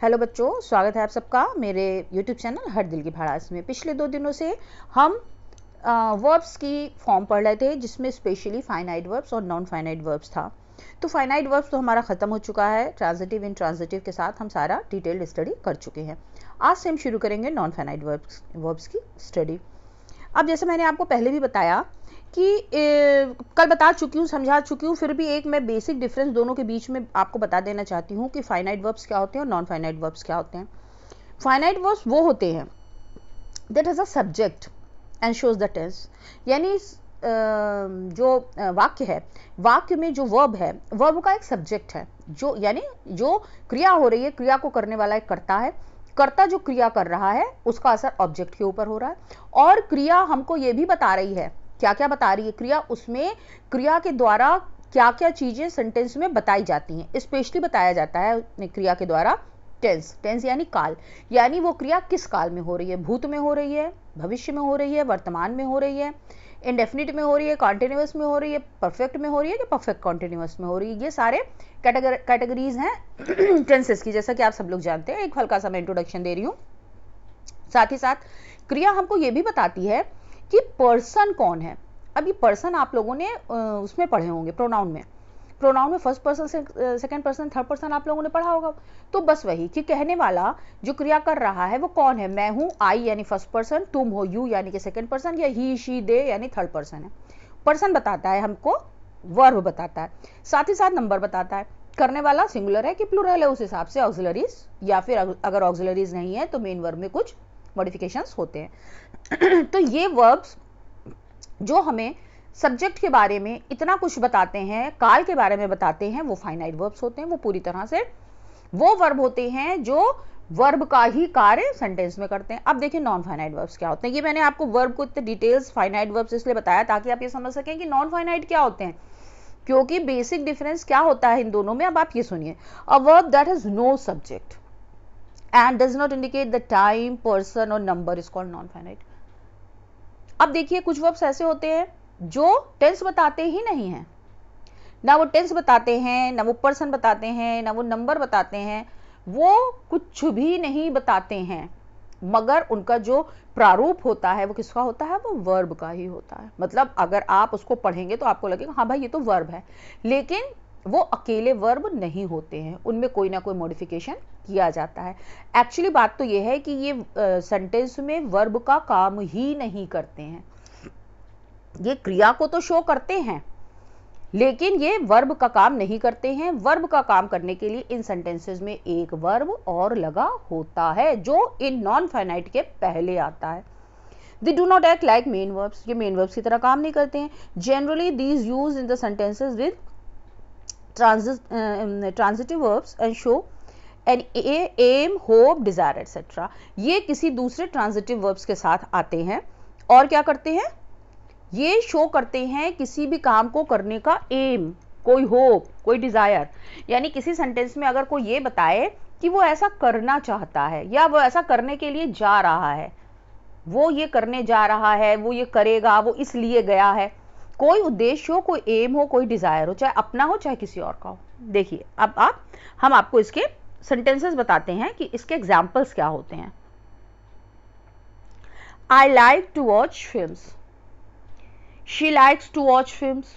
Hello बच्चों, स्वागत है आप सबका मेरे YouTube चैनल हर दिल की भड़ास में। पिछले 2 दिनों से हम वर्ब्स की फॉर्म पढ़ रहे थे, जिसमें स्पेशली फाइनाइट वर्ब्स और नॉन फाइनाइट वर्ब्स था। तो फाइनाइट वर्ब्स तो हमारा ख़त्म हो चुका है, ट्रांजिटिव इंट्रांजिटिव के साथ हम सारा डिटेल्ड स्टडी कर चुके हैं। आज से हम शुरू करेंगे नॉन फाइनाइट वर्ब्स की स्टडी। अब जैसे मैंने आपको पहले भी बताया कि कल बता चुकी हूँ, समझा चुकी हूँ, फिर भी एक मैं बेसिक डिफरेंस दोनों के बीच में आपको बता देना चाहती हूँ कि फाइनाइट वर्ब्स क्या होते हैं और नॉन फाइनाइट वर्ब्स क्या होते हैं। फाइनाइट वर्ब्स वो होते हैं that is a subject and shows the tense, यानी जो वाक्य है, वाक्य में जो वर्ब है, वर्ब का एक सब्जेक्ट है, जो यानी जो क्रिया हो रही है, क्रिया को करने वाला एक कर्ता है, कर्ता जो क्रिया कर रहा है उसका असर ऑब्जेक्ट के ऊपर हो रहा है, और क्रिया हमको ये भी बता रही है, क्या क्या बता रही है क्रिया, उसमें क्रिया के द्वारा क्या क्या चीजें सेंटेंस में बताई जाती हैं। स्पेशली बताया जाता है क्रिया के द्वारा टेंस। टेंस यानी काल, यानी वो क्रिया किस काल में हो रही है, भूत में हो रही है, भविष्य में हो रही है, वर्तमान में हो रही है, इंडेफिनिट में हो रही है, कॉन्टिन्यूअस में हो रही है, परफेक्ट में हो रही है कि परफेक्ट कॉन्टिन्यूअस में हो रही है। ये सारे कैटेगरीज हैं टेंसेस की, जैसा कि आप सब लोग जानते हैं। एक हल्का सा मैं इंट्रोडक्शन दे रही हूँ। साथ ही साथ क्रिया हमको ये भी बताती है कि पर्सन कौन है। अब ये पर्सन आप लोगों ने उसमें पढ़े होंगे, प्रोनाउन में। प्रोनाउन में first person, second person, third person आप लोगों ने पढ़ा होगा। तो बस वही कि कहने वाला जो क्रिया कर रहा है वो कौन है। मैं हूं, आई यानी फर्स्ट पर्सन, तुम हो, यू यानी कि सेकंड पर्सन, या ही शी दे यानी थर्ड पर्सन है। पर्सन बताता है हमको, वर्ब बताता है, साथ ही साथ नंबर बताता है। करने वाला सिंगुलर है कि प्लूरल है, उस हिसाब से ऑक्सिलरीज, या फिर अगर ऑक्सिलरीज नहीं है तो मेन वर्ब में कुछ मॉडिफिकेशंस होते हैं। तो ये वर्ब्स जो हमें सब्जेक्ट के बारे में इतना कुछ बताते हैं, काल के बारे में बताते हैं, वो फाइनाइट वर्ब्स होते हैं। वो पूरी तरह से वो वर्ब होते हैं जो वर्ब का ही कार्य सेंटेंस में करते हैं। अब देखिए नॉन फाइनाइट वर्ब्स क्या होते हैं। ये मैंने आपको वर्ब को इतने डिटेल्स फाइनाइट वर्ब्स इसलिए बताया ताकि आप ये समझ सकें कि नॉन फाइनाइट क्या होते हैं, क्योंकि बेसिक डिफरेंस क्या होता है इन दोनों में। अब आप ये सुनिए, a verb that has no subject and does not indicate the time, person और number is called non-finite। अब देखिए कुछ वर्ब्स ऐसे होते हैं जो टेंस बताते ही नहीं हैं, ना वो टेंस बताते हैं, ना वो पर्सन बताते हैं, ना वो नंबर बताते हैं, वो कुछ भी नहीं बताते हैं, मगर उनका जो प्रारूप होता है वो किसका होता है, वो वर्ब का ही होता है। मतलब अगर आप उसको पढ़ेंगे तो आपको लगेगा हाँ भाई ये तो वर्ब है, लेकिन वो अकेले वर्ब नहीं होते हैं, उनमें कोई ना कोई मॉडिफिकेशन किया जाता है। एक्चुअली बात तो ये है कि ये सेंटेंस में वर्ब का काम ही नहीं करते हैं। ये क्रिया को तो शो करते हैं, लेकिन ये वर्ब का काम नहीं करते हैं। वर्ब का काम करने के लिए इन सेंटेंसेस में एक वर्ब और लगा होता है, जो इन नॉन फाइनाइट के पहले आता है। They do not act like main verbs। ये मेन वर्ब्स की तरह काम नहीं करते हैं। Generally these used in the sentences with transitive verbs and show an aim, hope, desire etc। ये किसी दूसरे ट्रांजिटिव वर्ब्स के साथ आते हैं और क्या करते हैं, ये शो करते हैं किसी भी काम को करने का एम, कोई होप, कोई डिजायर। यानी किसी सेंटेंस में अगर कोई ये बताए कि वो ऐसा करना चाहता है या वो ऐसा करने के लिए जा रहा है, वो ये करने जा रहा है, वो ये करेगा, वो इसलिए गया है, कोई उद्देश्य हो, कोई एम हो, कोई डिजायर हो, चाहे अपना हो चाहे किसी और का हो। देखिए अब हम आपको इसके सेंटेंसेस बताते हैं कि इसके एग्जाम्पल्स क्या होते हैं। I like to watch films, she likes to watch films,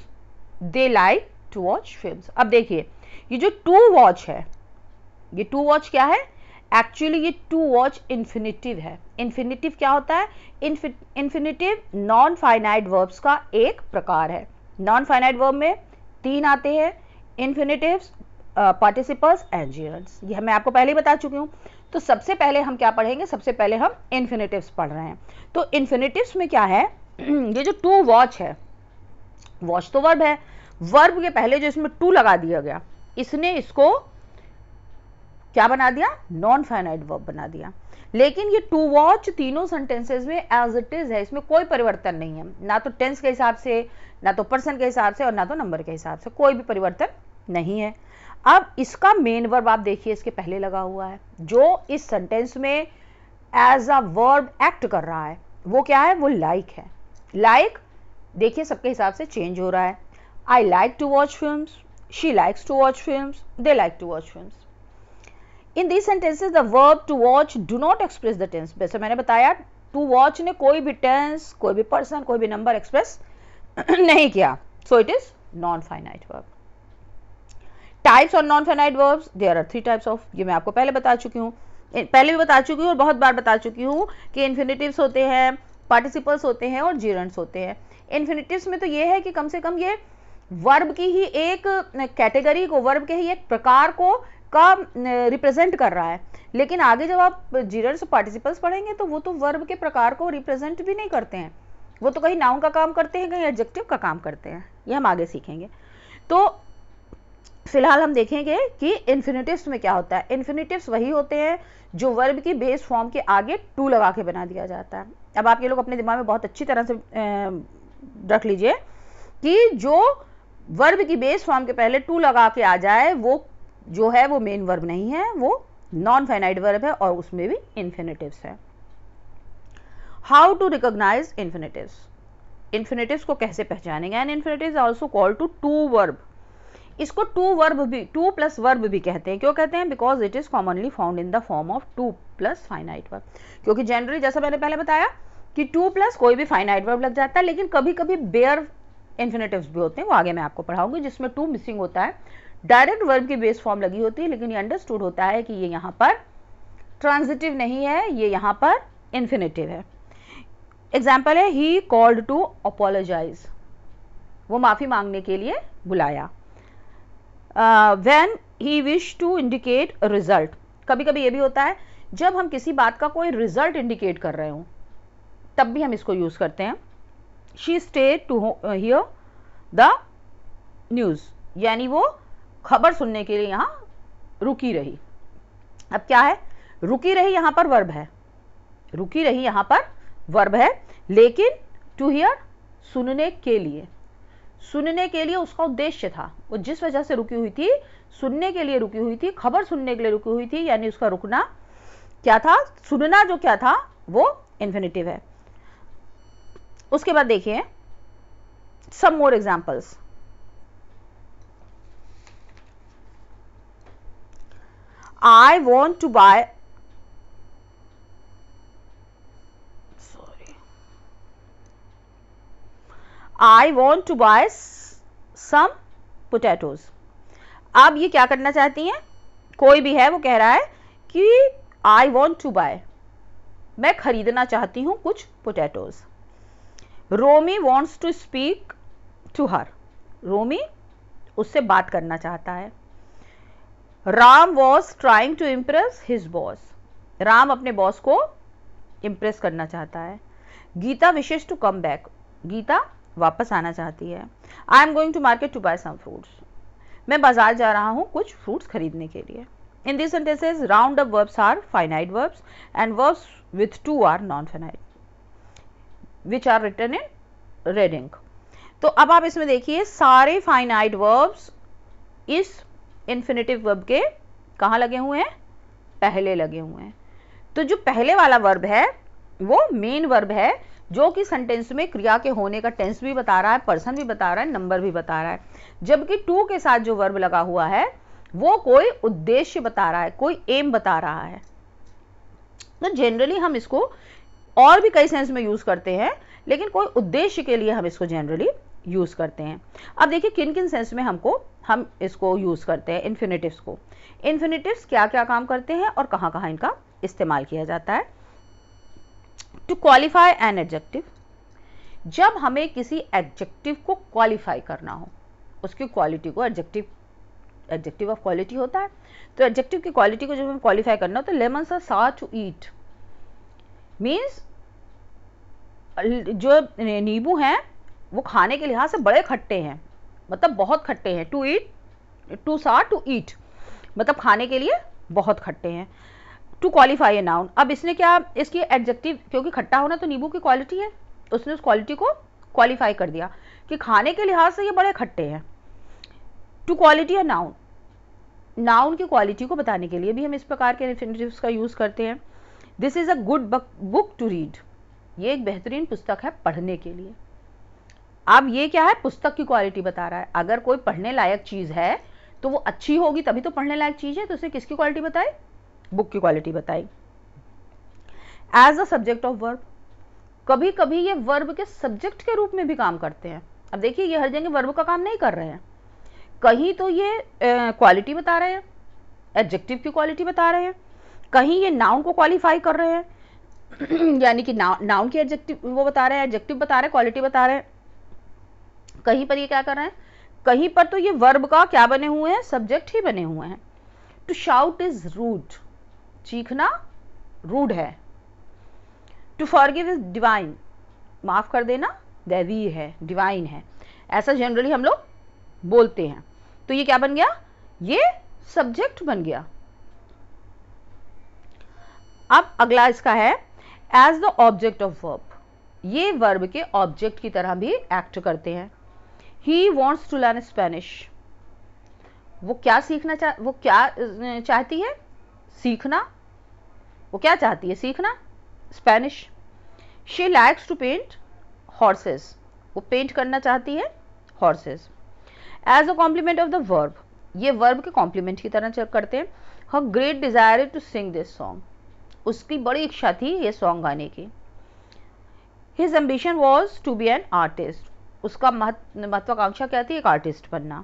they like to watch films. अब देखिए ये जो टू वॉच है, ये टू वॉच क्या है, एक्चुअली ये टू वॉच इन्फिनिटिव है। इन्फिनिटिव क्या होता है, इन्फिनिटिव नॉन फाइनाइट वर्ब्स का एक प्रकार है। नॉन फाइनाइट वर्ब में 3 आते हैं, इन्फिनिटिव्स, पार्टिसिपल्स एंड जिरंड्स। ये मैं आपको पहले ही बता चुकी हूँ। तो सबसे पहले हम क्या पढ़ेंगे, सबसे पहले हम इन्फिनिटिव्स पढ़ रहे हैं। तो इन्फिनिटिव्स में क्या है, ये जो टू वॉच है, वॉच तो वर्ब है, वर्ब के पहले जो इसमें टू लगा दिया गया, इसने इसको क्या बना दिया, नॉन फाइनाइट वर्ब बना दिया। लेकिन ये टू वॉच तीनों सेंटेंसेस में एज इट इज है, इसमें कोई परिवर्तन नहीं है, ना तो टेंस के हिसाब से, ना तो पर्सन के हिसाब से, और ना तो नंबर के हिसाब से, कोई भी परिवर्तन नहीं है। अब इसका मेन वर्ब आप देखिए इसके पहले लगा हुआ है, जो इस सेंटेंस में एज अ वर्ब एक्ट कर रहा है, वो क्या है, वो लाइक है। लाइक देखिए सबके हिसाब से चेंज हो रहा है। I like to watch films, she likes to watch films, they like to watch films. In these sentences the verb to watch do not express the tense. वैसे मैंने बताया टू वॉच ने कोई भी टेंस, कोई भी पर्सन, कोई भी नंबर एक्सप्रेस नहीं किया, so it is non finite verb. Types और non finite verbs, there are 3 types of, ये मैं आपको पहले बता चुकी हूँ, पहले भी बता चुकी हूँ और बहुत बार बता चुकी हूँ कि इन्फिनिटिव्स होते हैं, पार्टिसिपल्स होते हैं और जीरंड्स होते हैं। इन्फिनिटिव्स में तो ये है कि कम से कम ये वर्ब की ही एक कैटेगरी को, वर्ब के ही एक प्रकार को का रिप्रेजेंट कर रहा है, लेकिन आगे जब आप जीरंड्स और पार्टिसिपल्स पढ़ेंगे तो वो तो वर्ब के प्रकार को रिप्रेजेंट भी नहीं करते हैं, वो तो कहीं नाउन का काम करते हैं, कहीं एडजेक्टिव का काम करते हैं, ये हम आगे सीखेंगे। तो फिलहाल हम देखेंगे कि इन्फिनिटिव्स में क्या होता है। इन्फिनिटिव्स वही होते हैं जो वर्ब की बेस फॉर्म के आगे टू लगा के बना दिया जाता है। अब आप ये लोग अपने दिमाग में बहुत अच्छी तरह से रख लीजिए कि जो वर्ब की बेस फॉर्म के पहले टू लगा के आ जाए वो जो है वो मेन वर्ब नहीं है, वो नॉन फाइनाइट वर्ब है और उसमें भी इन्फिनिटिव्स है। How to recognise infinitives, infinitives को कैसे पहचानेंगे। And infinitives also called to verb, इसको टू वर्ब भी, टू प्लस वर्ब भी कहते हैं। क्यों कहते हैं? Because it is commonly found in the form of to plus finite verb. क्योंकि जनरली जैसा मैंने पहले बताया कि टू प्लस कोई भी फाइनाइट वर्ब लग जाता है, लेकिन कभी कभी बेयर इन्फिनिटिव्स भी होते हैं, वो आगे मैं आपको पढ़ाऊंगी, जिसमें टू मिसिंग होता है, डायरेक्ट वर्ब की बेस फॉर्म लगी होती है, लेकिन ये अंडरस्टूड होता है कि ये यहाँ पर ट्रांजिटिव नहीं है, ये यहाँ पर इन्फिनिटिव है। एग्जाम्पल है ही कॉल्ड टू अपोलोजाइज, वो माफी मांगने के लिए बुलाया। When he wish to indicate result, कभी कभी ये भी होता है जब हम किसी बात का कोई रिजल्ट इंडिकेट कर रहे हो तब भी हम इसको यूज करते हैं। She stayed to hear the news, यानी वो खबर सुनने के लिए यहां रुकी रही। अब क्या है? रुकी रही यहां पर वर्ब है, रुकी रही यहां पर वर्ब है, लेकिन टू हियर सुनने के लिए, सुनने के लिए उसका उद्देश्य था, वो जिस वजह से रुकी हुई थी, सुनने के लिए रुकी हुई थी, खबर सुनने के लिए रुकी हुई थी, यानी उसका रुकना क्या था? सुनना जो क्या था वो इन्फिनिटिव है। उसके बाद देखिए some more examples. I want to buy, sorry, I want to buy some potatoes। अब ये क्या करना चाहती हैं? कोई भी है वो कह रहा है कि I want to buy, मैं खरीदना चाहती हूं कुछ potatoes. Romi wants to speak to her, Romi उससे बात करना चाहता है। Ram was trying to impress his boss, Ram अपने बॉस को इम्प्रेस करना चाहता है। Geeta wishes to come back, Geeta वापस आना चाहती है। I am going to market to buy some fruits, मैं बाजार जा रहा हूं कुछ फ्रूट्स खरीदने के लिए। In this sentences round up verbs are finite verbs and verbs with to are non finite which are written in red ink. तो अब आप इसमें देखिए सारे फाइनाइट वर्ब्स इस इन्फिनिटिव वर्ब के कहाँ लगे हुए हैं? पहले लगे हुए हैं। तो जो पहले वाला वर्ब है वो मेन वर्ब है, जो कि सेंटेंस में क्रिया के होने का टेंस भी बता रहा है, पर्सन भी बता रहा है, नंबर भी बता रहा है। जबकि टू के साथ जो वर्ब लगा हुआ है वो कोई उद्देश्य बता रहा है, कोई एम बता रहा है। तो जनरली हम इसको और भी कई सेंस में यूज करते हैं, लेकिन कोई उद्देश्य के लिए हम इसको जनरली यूज करते हैं। अब देखिए किन किन सेंस में हम इसको यूज करते हैं इन्फिनिटिव्स को। इन्फिनिटिव्स क्या क्या काम करते हैं और कहाँ कहाँ इनका इस्तेमाल किया जाता है। टू क्वालिफाई एन एडजेक्टिव, जब हमें किसी एडजेक्टिव को क्वालिफाई करना हो, उसकी क्वालिटी को, एडजेक्टिव ऑफ क्वालिटी होता है, तो एडजेक्टिव की क्वालिटी को जब हमें क्वालिफाई करना हो तो लेमन्स आर सार टू ईट मीन्स जो नींबू हैं वो खाने के लिहाज से बड़े खट्टे हैं, मतलब बहुत खट्टे हैं। टू ईट, टू सार टू ईट मतलब खाने के लिए बहुत खट्टे हैं। टू क्वालिफाई ए नाउन, अब इसने क्या, इसकी एडजेक्टिव, क्योंकि खट्टा होना तो नींबू की क्वालिटी है, उसने उस क्वालिटी को क्वालिफाई कर दिया कि खाने के लिहाज से ये बड़े खट्टे हैं। To qualify a noun, noun की क्वालिटी को बताने के लिए भी हम इस प्रकार के इन्फिनिटिव्स का यूज करते हैं। This is a good book to read, ये एक बेहतरीन पुस्तक है पढ़ने के लिए। अब ये क्या है? पुस्तक की क्वालिटी बता रहा है। अगर कोई पढ़ने लायक चीज है तो वो अच्छी होगी तभी तो पढ़ने लायक चीज है, तो उसे किसकी क्वालिटी बताए? बुक की क्वालिटी बताई। As a subject of verb, कभी कभी ये वर्ब के सब्जेक्ट के रूप में भी काम करते हैं। अब देखिए ये हर जगह वर्ब का काम नहीं कर रहे हैं, कहीं तो ये क्वालिटी बता रहे हैं, एडजेक्टिव की क्वालिटी बता रहे हैं, कहीं ये नाउन को क्वालिफाई कर रहे हैं यानी कि नाउन की एडजेक्टिव वो बता रहे हैं, एडजेक्टिव बता रहे हैं, क्वालिटी बता रहे हैं। कहीं पर ये क्या कर रहे हैं, कहीं पर तो ये वर्ब का क्या बने हुए हैं, सब्जेक्ट ही बने हुए हैं। टू शाउट इज रूड, चीखना रूड है। टू फॉरगिव इज डिवाइन, माफ कर देना दैवीय है, डिवाइन है, ऐसा जनरली हम लोग बोलते हैं। तो ये क्या बन गया, ये सब्जेक्ट बन गया। अब अगला इसका है as the object of verb, ये वर्ब के ऑब्जेक्ट की तरह भी एक्ट करते हैं। He wants to learn Spanish, वो क्या सीखना वो क्या चाहती है, सीखना, वो क्या चाहती है, सीखना, Spanish. She likes to paint horses, वो पेंट करना चाहती है horses. As a complement of the verb, ये वर्ब के कॉम्प्लीमेंट की तरह करते हैं। Her great desire to sing this song, उसकी बड़ी इच्छा थी ये सॉन्ग गाने की। His ambition was to be an artist, उसका महत्वाकांक्षा क्या थी, एक आर्टिस्ट बनना।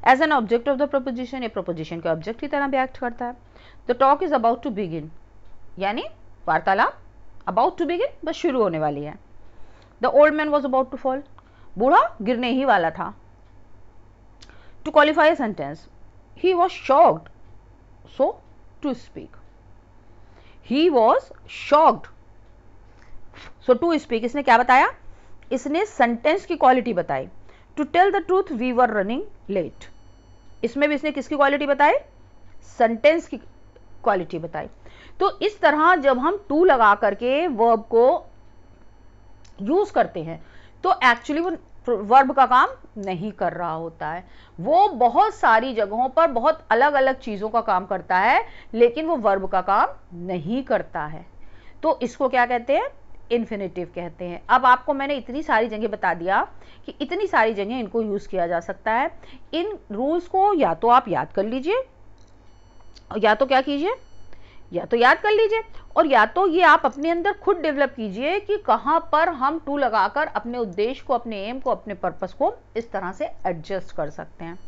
As an object of the preposition, ये प्रपोजिशन के ऑब्जेक्ट की तरह भी एक्ट करता है। The talk is about to begin, यानी वार्तालाप अबाउट टू बिगिन, बस शुरू होने वाली है। The old man was about to fall, बूढ़ा गिरने ही वाला था। To qualify a sentence, he was shocked so to speak, he was shocked so to speak, इसने क्या बताया, इसने सेंटेंस की क्वालिटी बताई। To tell the truth we were running late, इसमें भी इसने किसकी क्वालिटी बताई, सेंटेंस की क्वालिटी बताई। तो इस तरह जब हम टू लगा करके वर्ब को यूज करते हैं तो एक्चुअली वो वर्ब का काम नहीं कर रहा होता है, वो बहुत सारी जगहों पर बहुत अलग अलग चीजों का काम करता है, लेकिन वो वर्ब का काम नहीं करता है। तो इसको क्या कहते हैं, इन्फिनेटिव कहते हैं। अब आपको मैंने इतनी सारी जगह बता दिया कि इतनी सारी जगह इनको यूज किया जा सकता है। इन रूल्स को या तो आप याद कर लीजिए, या तो क्या कीजिए, या तो याद कर लीजिए, और या तो ये आप अपने अंदर खुद डेवलप कीजिए कि कहां पर हम टू लगाकर अपने उद्देश्य को, अपने एम को, अपने पर्पस को इस तरह से एडजस्ट कर सकते हैं।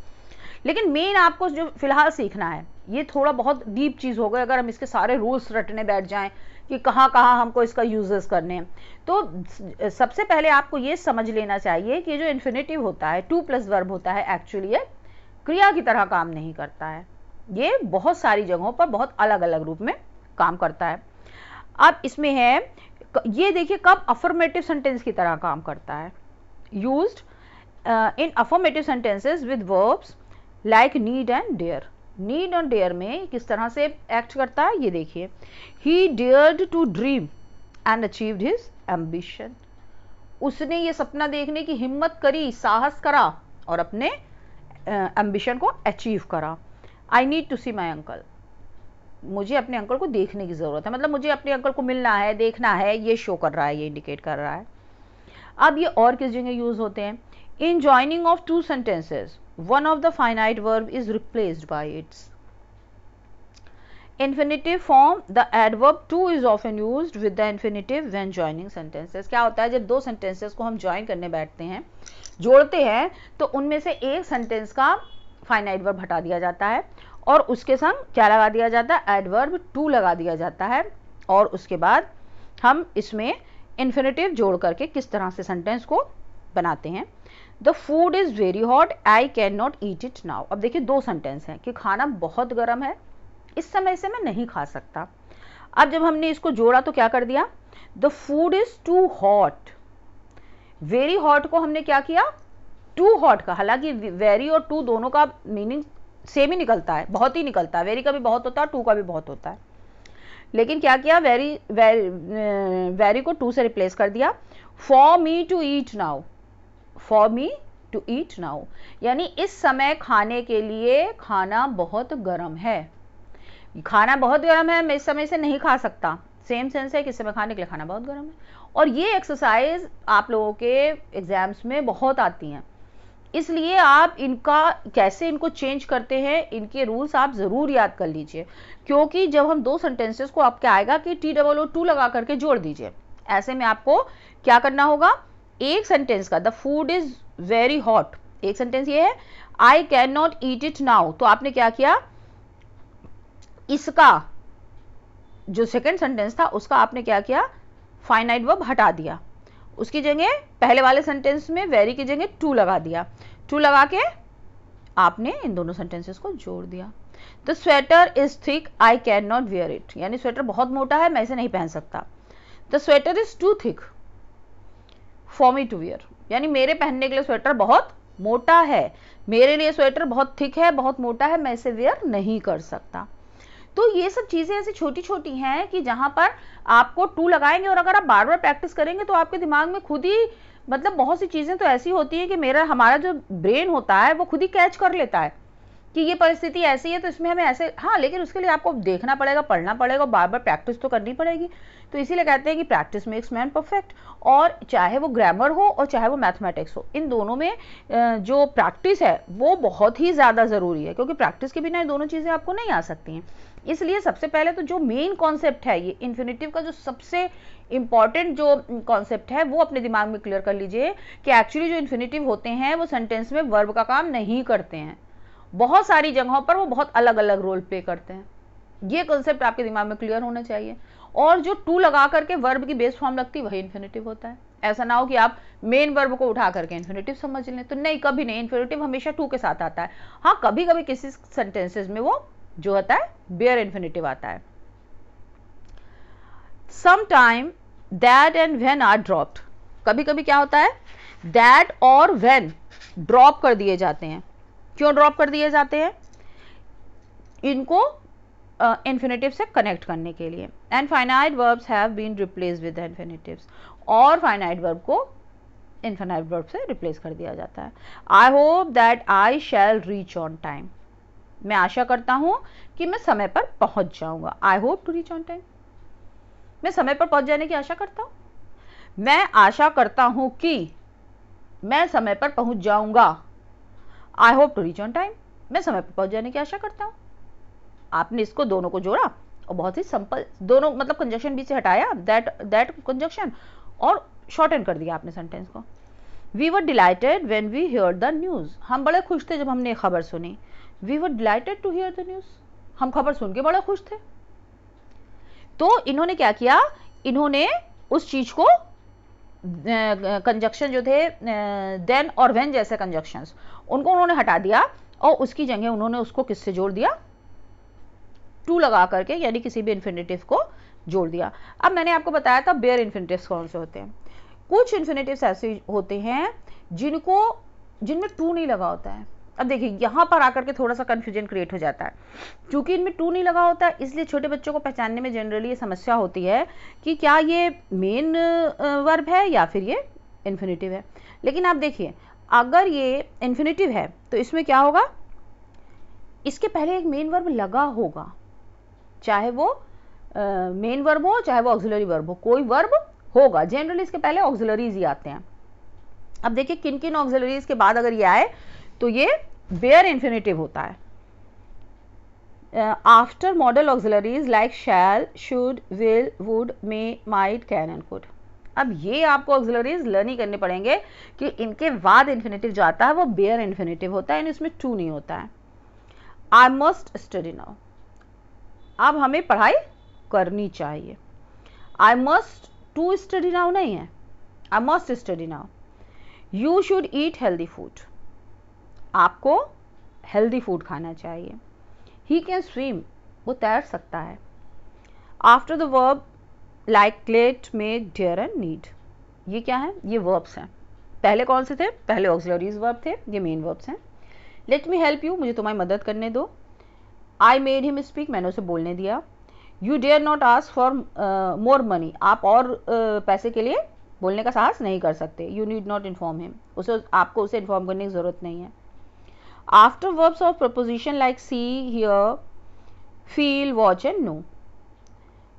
लेकिन मेन आपको जो फिलहाल सीखना है, ये थोड़ा बहुत डीप चीज हो गई अगर हम इसके सारे रूल्स रटने बैठ जाएं कि कहाँ कहाँ हमको इसका यूजेस करने हैं। तो सबसे पहले आपको ये समझ लेना चाहिए कि जो इन्फिनेटिव होता है, टू प्लस वर्ब होता है, एक्चुअली ये क्रिया की तरह काम नहीं करता है, ये बहुत सारी जगहों पर बहुत अलग अलग रूप में काम करता है। अब इसमें है, ये देखिए कब अफर्मेटिव सेंटेंस की तरह काम करता है, used in affirmative sentences with verbs like need and dare. Need और डेयर में किस तरह से एक्ट करता है, ये देखिए। He dared to dream and achieved his ambition, उसने ये सपना देखने की हिम्मत करी, साहस करा और अपने एम्बिशन को अचीव करा। I need to see my uncle, मुझे अपने अंकल को देखने की ज़रूरत है, मतलब मुझे अपने अंकल को मिलना है, देखना है, ये शो कर रहा है, ये इंडिकेट कर रहा है। अब ये और किस जगह यूज़ होते हैं, in joining of two sentences one of the finite verb is replaced by its infinitive form. The adverb to is often used with the infinitive when joining sentences. क्या होता है, जब दो sentences को हम join करने बैठते हैं, जोड़ते हैं, तो उनमें से एक sentence का finite verb हटा दिया जाता है और उसके संग क्या लगा दिया जाता है, adverb to लगा दिया जाता है, और उसके बाद हम इसमें infinitive जोड़ करके किस तरह से sentence को बनाते हैं। The food is very hot, I cannot eat it now. अब देखिए दो sentence हैं कि खाना बहुत गर्म है, इस समय से मैं नहीं खा सकता। अब जब हमने इसको जोड़ा तो क्या कर दिया, the food is too hot. Very hot को हमने क्या किया, टू हॉट का, हालांकि वेरी और टू दोनों का मीनिंग सेम ही निकलता है, बहुत ही निकलता है, वेरी का भी बहुत होता है, टू का भी बहुत होता है, लेकिन क्या किया, वेरी को टू से रिप्लेस कर दिया। For me to eat now, for me to eat now, यानी इस समय खाने के लिए खाना बहुत गर्म है, खाना बहुत गर्म है, मैं इस समय से नहीं खा सकता। सेम सेंस है कि इस समय खाने के लिए खाना बहुत गर्म है। और ये एक्सरसाइज आप लोगों के एग्जाम्स में बहुत आती हैं इसलिए आप इनका कैसे इनको चेंज करते हैं, इनके रूल्स आप ज़रूर याद कर लीजिए, क्योंकि जब हम दो सेंटेंसेस को आपके आएगा कि TOO लगा करके जोड़ दीजिए, ऐसे में आपको क्या करना होगा, एक सेंटेंस का the food is very hot, एक सेंटेंस ये है आई can not eat it now, तो आपने क्या किया, इसका जो सेकेंड सेंटेंस था उसका आपने क्या किया, फाइनाइट वर्ब हटा दिया, उसकी जगह पहले वाले सेंटेंस में वेरी की जगह टू लगा दिया, टू लगा के आपने इन दोनों सेंटेंसेस को जोड़ दिया। The sweater is thick I can not wear it, यानी स्वेटर बहुत मोटा है, मैं इसे नहीं पहन सकता। The sweater is too thick for me to wear, यानी मेरे पहनने के लिए स्वेटर बहुत मोटा है, मेरे लिए स्वेटर बहुत थिक है, बहुत मोटा है, मैं इसे वियर नहीं कर सकता। तो ये सब चीज़ें ऐसी छोटी छोटी हैं कि जहां पर आपको टू लगाएंगे और अगर आप बार बार प्रैक्टिस करेंगे तो आपके दिमाग में खुद ही, मतलब बहुत सी चीज़ें तो ऐसी होती हैं कि हमारा जो ब्रेन होता है वो खुद ही कैच कर लेता है कि ये परिस्थिति ऐसी है तो इसमें हमें ऐसे, हाँ, लेकिन उसके लिए आपको देखना पड़ेगा, पढ़ना पड़ेगा, बार बार प्रैक्टिस तो करनी पड़ेगी। तो इसीलिए कहते हैं कि प्रैक्टिस मेक्स मैन परफेक्ट, और चाहे वो ग्रामर हो और चाहे वो मैथमेटिक्स हो, इन दोनों में जो प्रैक्टिस है वो बहुत ही ज़्यादा ज़रूरी है, क्योंकि प्रैक्टिस के बिना ये दोनों चीज़ें आपको नहीं आ सकती हैं। इसलिए सबसे पहले तो जो मेन कॉन्सेप्ट है, ये इन्फिनेटिव का जो सबसे इंपॉर्टेंट जो कॉन्सेप्ट है वो अपने दिमाग में क्लियर कर लीजिए कि एक्चुअली जो इन्फिनेटिव होते हैं वो सेंटेंस में वर्ब का काम नहीं करते हैं, बहुत सारी जगहों पर वो बहुत अलग अलग रोल प्ले करते हैं। ये कॉन्सेप्ट आपके दिमाग में क्लियर होना चाहिए। और जो टू लगा करके वर्ब की बेस फॉर्म लगती है वही इन्फिनेटिव होता है। ऐसा ना हो कि आप मेन वर्ब को उठा करके इन्फिनेटिव समझ लें, तो नहीं, कभी नहीं, इन्फिनेटिव हमेशा टू के साथ आता है। हाँ, कभी कभी किसी सेंटेंसेस में वो जो होता है बेयर इन्फिनेटिव आता है। Some time that and when are dropped, कभी कभी क्या होता है, दैट और व्हेन ड्रॉप कर दिए जाते हैं। क्यों ड्रॉप कर दिए जाते हैं, इनको इन्फिनेटिव से कनेक्ट करने के लिए। And finite verbs have been replace with infinitives, और फाइनाइट वर्ब को इनफिनाइट वर्ब से रिप्लेस कर दिया जाता है। I hope that I shall reach on time, मैं आशा करता हूं कि मैं समय पर पहुंच जाऊंगा। I hope to reach on time, मैं समय पर पहुंच जाने की आशा करता हूं, मैं आशा करता हूं कि मैं समय पर पहुंच जाऊंगा। I hope to reach on time, मैं समय पर पहुंच जाने की आशा करता हूं। आपने इसको दोनों को जोड़ा और बहुत ही सिंपल, दोनों मतलब कंजक्शन बीच से हटाया, दैट कंजक्शन, और शॉर्टन कर दिया आपने सेंटेंस को। We were delighted when we hear the news, हम बड़े खुश थे जब हमने खबर सुनी। We were delighted to hear the news, हम खबर सुन के बड़े खुश थे। तो इन्होंने क्या किया, इन्होंने उस चीज को कंजक्शन जो थे देन और व्हेन जैसे कंजक्शंस, उनको उन्होंने हटा दिया और उसकी जगह उन्होंने उसको किससे जोड़ दिया, टू लगा करके, यानी किसी भी इन्फिनेटिव को जोड़ दिया। अब मैंने आपको बताया था बेयर इन्फिनेटिव्स कौन से होते हैं। कुछ इन्फिनेटिव्स ऐसे होते हैं जिनमें टू नहीं लगा होता है। अब देखिए यहाँ पर आकर के थोड़ा सा कंफ्यूजन क्रिएट हो जाता है, क्योंकि इनमें टू नहीं लगा होता है, इसलिए छोटे बच्चों को पहचानने में जनरली ये समस्या होती है कि क्या ये मेन वर्ब है या फिर ये इन्फिनेटिव है। लेकिन आप देखिए, अगर ये इन्फिनेटिव है तो इसमें क्या होगा, इसके पहले एक मेन वर्ब लगा होगा, चाहे वो मेन वर्ब हो चाहे वो ऑक्सिलरी वर्ब हो, कोई वर्ब होगा। जनरली इसके पहले ऑक्सिलरीज ही आते हैं। अब देखिए किन किन ऑक्सिलरीज के बाद अगर ये आए तो ये बेयर इन्फिनेटिव होता है। After modal auxiliaries like shall, should, will, would, may, might, can and could. अब ये आपको ऑक्सिलरीज लर्न ही करने पड़ेंगे कि इनके बाद इन्फिनेटिव जो आता है वो बेयर इन्फिनेटिव होता है, इसमें टू नहीं होता है। आई मस्ट स्टडी नाउ, अब हमें पढ़ाई करनी चाहिए। I must to study now नहीं है, I must study now. You should eat healthy food, आपको हेल्दी फूड खाना चाहिए। ही कैन स्विम, वो तैर सकता है। After the verb like let, make, dare and need, ये क्या है, ये वर्ब्स हैं। पहले कौन से थे, पहले ऑक्सिलरीज वर्ब थे, ये मेन वर्ब्स हैं। लेट मी हेल्प यू, मुझे तुम्हारी मदद करने दो। आई मेड हिम स्पीक, मैंने उसे बोलने दिया। You dare not ask for more money, आप और पैसे के लिए बोलने का साहस नहीं कर सकते। You need not inform him, आपको उसे इन्फॉर्म करने की जरूरत नहीं है। After verbs of preposition like see, hear, feel, watch and know.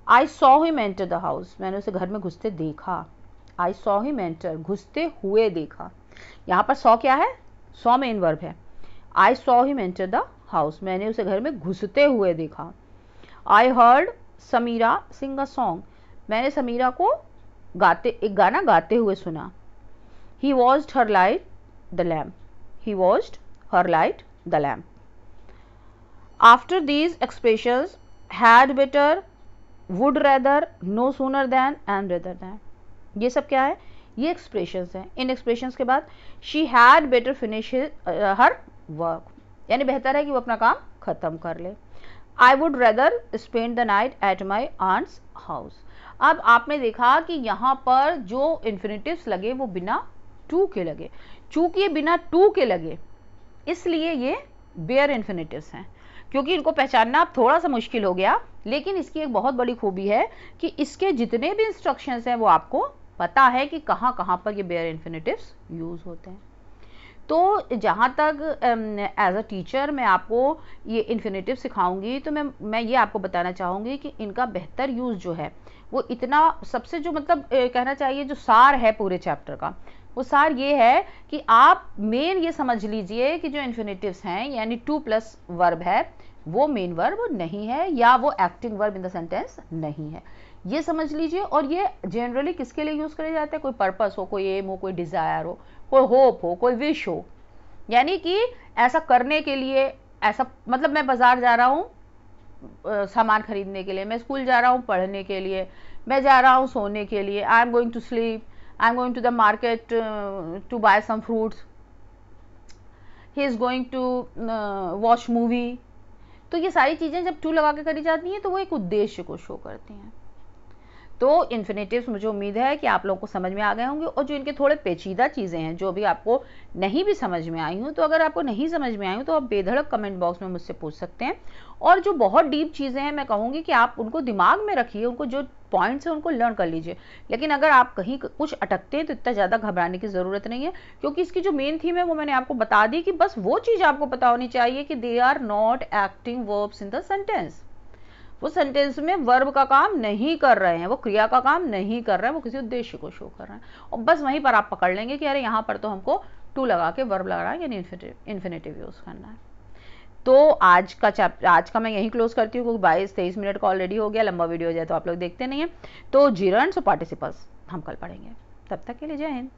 I saw him enter the house, मैंने उसे घर में घुसते देखा। आई सॉ हिम एंटर, घुसते हुए देखा। यहाँ पर सॉ क्या है, सॉ मेन वर्ब है। I saw him enter the house, मैंने उसे घर में घुसते हुए देखा। I heard Samira sing a song, मैंने समीरा को एक गाना गाते हुए सुना। He watched her light the lamp, he watched her light the lamp. After these expressions, had better, would rather, no sooner than and rather than, ये सब क्या है? ये एक्सप्रेशंस हैं। इन एक्सप्रेशंस के बाद she had better finish her work, यानी बेहतर है कि वो अपना काम खत्म कर ले। I would rather spend the night at my aunt's house. अब आपने देखा कि यहाँ पर जो इन्फिनिटिव्स लगे वो बिना टू के लगे। चूंकि ये बिना टू के लगे इसलिए ये बेयर इन्फिनिटिव्स हैं, क्योंकि इनको पहचानना अब थोड़ा सा मुश्किल हो गया। लेकिन इसकी एक बहुत बड़ी खूबी है कि इसके जितने भी इंस्ट्रक्शंस हैं वो आपको पता है कि कहाँ कहाँ पर ये बेयर इन्फिनिटिव्स यूज होते हैं। तो जहाँ तक एज अ टीचर मैं आपको ये इन्फिनिटिव सिखाऊंगी तो मैं ये आपको बताना चाहूँगी कि इनका बेहतर यूज़ जो है वो इतना, सबसे जो मतलब कहना चाहिए जो सार है पूरे चैप्टर का, वो सार ये है कि आप मेन ये समझ लीजिए कि जो इन्फिनिटिव्स हैं यानी टू प्लस वर्ब है वो मेन वर्ब नहीं है या वो acting verb in the sentence नहीं है, ये समझ लीजिए। और ये जनरली किसके लिए यूज़ करे जाते हैं? कोई पर्पस हो, कोई एम हो, कोई डिज़ायर हो, कोई होप हो, कोई विश हो, यानी कि ऐसा करने के लिए, ऐसा मतलब मैं बाजार जा रहा हूँ सामान खरीदने के लिए, मैं स्कूल जा रहा हूँ पढ़ने के लिए, मैं जा रहा हूँ सोने के लिए, I am going to sleep, I am going to the market to buy some fruits, he is going to watch movie. तो ये सारी चीज़ें जब टू लगा के करी जाती हैं तो वो एक उद्देश्य को शो करती हैं। तो इन्फिनिटिव्स मुझे उम्मीद है कि आप लोगों को समझ में आ गए होंगे। और जो इनके थोड़े पेचीदा चीज़ें हैं जो भी आपको नहीं भी समझ में आई हूँ, तो अगर आपको नहीं समझ में आई हूँ तो आप बेधड़क कमेंट बॉक्स में मुझसे पूछ सकते हैं। और जो बहुत डीप चीज़ें हैं मैं कहूँगी कि आप उनको दिमाग में रखिए, उनको जो पॉइंट्स हैं उनको लर्न कर लीजिए। लेकिन अगर आप कहीं कुछ अटकते हैं तो इतना ज़्यादा घबराने की ज़रूरत नहीं है, क्योंकि इसकी जो मेन थीम है वो मैंने आपको बता दी कि बस वो चीज़ आपको पता होनी चाहिए कि they are not acting verbs in the sentence. वो सेंटेंस में वर्ब का काम नहीं कर रहे हैं, वो क्रिया का काम नहीं कर रहे हैं, वो किसी उद्देश्य को शो कर रहे हैं। और बस वहीं पर आप पकड़ लेंगे कि अरे यहाँ पर तो हमको टू लगा के वर्ब लगा रहा है यानी इन्फिनिटिव यूज़ करना है। तो आज का मैं यहीं क्लोज करती हूँ, क्योंकि 22-23 मिनट का ऑलरेडी हो गया, लंबा वीडियो हो जाए तो आप लोग देखते नहीं हैं। तो जिरंड्स और पार्टिसिपल्स हम कल पढ़ेंगे। तब तक के लिए जय हिंद।